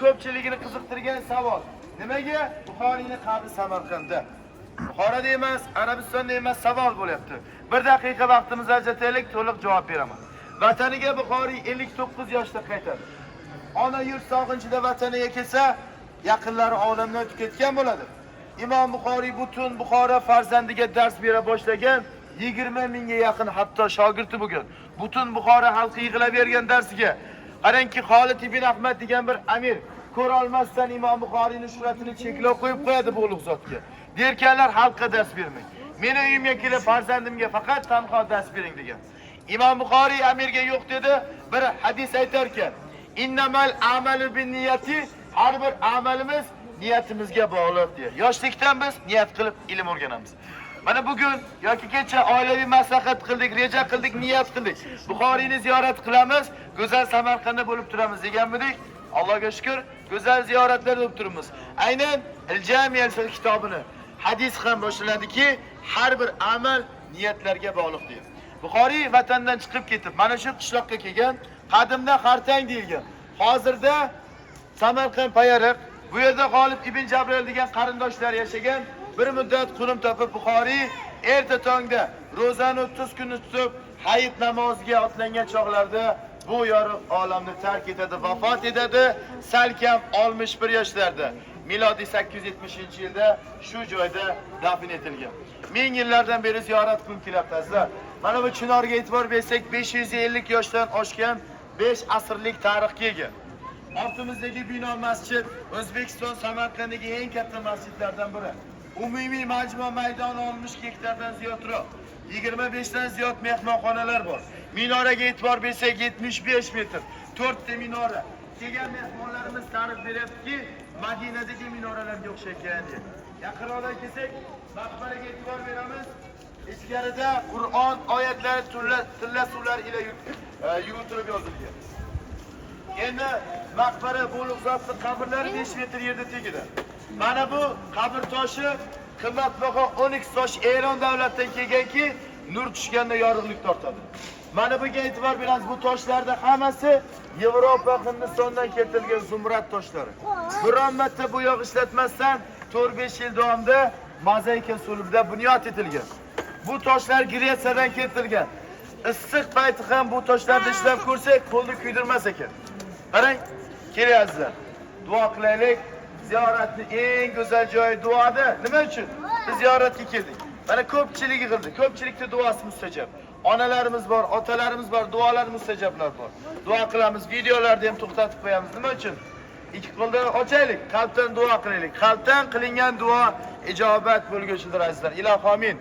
Ko'pchiligini qiziqtirgan savol. Nimaga Buxoriyning qabri Samarqandda? Buxoroda emas, Arabistonda emas savol bo'lyapti. 1 daqiqa vaqtimizni ajrataylik, to'liq javob beraman. Vataniga Buxoriy 59 yoshda qaytadi. Ona yurt sog'inchida vataniga kelsa, yaqinlari olamdan o'tib ketgan bo'ladi. Imom Buxoriy butun Buxoro farzandiga dars bera boshlagan 20 mingga yaqin hatto shogirdi bugun. Butun Buxoro xalqi yig'ilib bergan darsiga qarangki, Xolid ibn Ahmad degan bir amir ko'ra olmasdan Imom Buxoriyning shuhratini cheklab qo'yib qo'yadi bu ulug' zotga. Derkanlar xalqqa dars bermang. Meni uyimga kelib farzandimga faqat tanho dars bering degan. Imom Buxoriy amirga yo'q dedi, bir hadis aytar ekan. Innamal amalu binniyati, har bir amalimiz niyatimizga bog'liq diye. Yoshlikdan biz niyat qilib ilm o'rganamiz. Mana bugun yoki kecha oilaviy maslahat qildik, reja qildik, niyat qildik. Buxoriyni ziyorat qilamiz, go'zal Samarqandda bo'lib turamiz deganmidik. Allohga shukr, go'zal ziyoratlar bo'lib turibmiz. Aynan Al-Jami' al-Fiqh kitobini hadis ham boshlanadiki, har bir amal niyatlarga bog'liq deydi. Buxoriy vatandan chiqib ketib, mana shu qishloqqa kelgan, qadimda Xartang deyilgan. Hozirda Samarqand Payariq, bu yerda G'olib ibn Jabril degan qarindoshlar yashagan. Bir muddat qurum topib Buxoriy erta tongda ro'zani 30 kunni tutib, hayit namoziga otlangan chog'larda bu yorug' olamni tark etadi, vafot etadi, salkam 61 yoshlarda. Milodiy 870-yilda shu joyda dafn etilgan. 1000 yillardan beri ziyorat qilib kelyapti azizlar. Mana bu chinorga e'tibor bersak, 550 yoshdan oshgan 5 asrlik tarixga ega. Ortimizdagi bino masjid O'zbekiston Samarqanddagi eng katta masjidlardan biri. Umumiy majmua maydoni 60 gektardan ziyodroq. 25 dan ziyod mehmonxonalar bor. Minoraga e'tibor bersak 75 metr. 4 ta minora. Kelgan mehmonlarimiz ta'rif beryaptiki, Madinadagi minoralarga o'xshagan deb. Yaqinroqdan kelsak, maqbaraga e'tibor beramiz. Ichkarida Qur'on oyatlari tilla suvlar ila yuviltirib yozilgan. Endi maqbara bo'lib zotning qabrlari 5 metr yerda tegadi. Mana bu qabr toshi qimmatbaho Onyx tosh Eron davlatidan kelganki, nur tushganda yorug'lik tortadi. Mana bunga e'tibor beramiz, bu toshlarda hammasi Yevropa, Hindistondan keltirilgan zumrad toshlari. Biron marta bu yoq ishlatmasdan 4-5 yil davomida mozaika usulida bunyod etilgan. Bu toshlar Gretsiyadan keltirilgan. Issiq payti ham bu toshlarni ishlab ko'rsak, qo'lni kuydirmas ekan. Qarang, keling azizlar. Duo qilaylik. Ziyoratning eng go'zal joyi duoda. Nima uchun? Biz ziyoratga keldik. Mana ko'pchilik yig'ildi. Ko'pchilikda duosi mustajab. Onalarimiz bor, otalarimiz bor, duolar mustajablar bor. Duo qilamiz, videolarni ham to'xtatib qo'yamiz. Nima uchun? Ikki qo'lni ochaylik, qalbdan duo qilaylik. Qalbdan qilingan duo ijobat bo'lguchidir azizlar. Ilohi amin.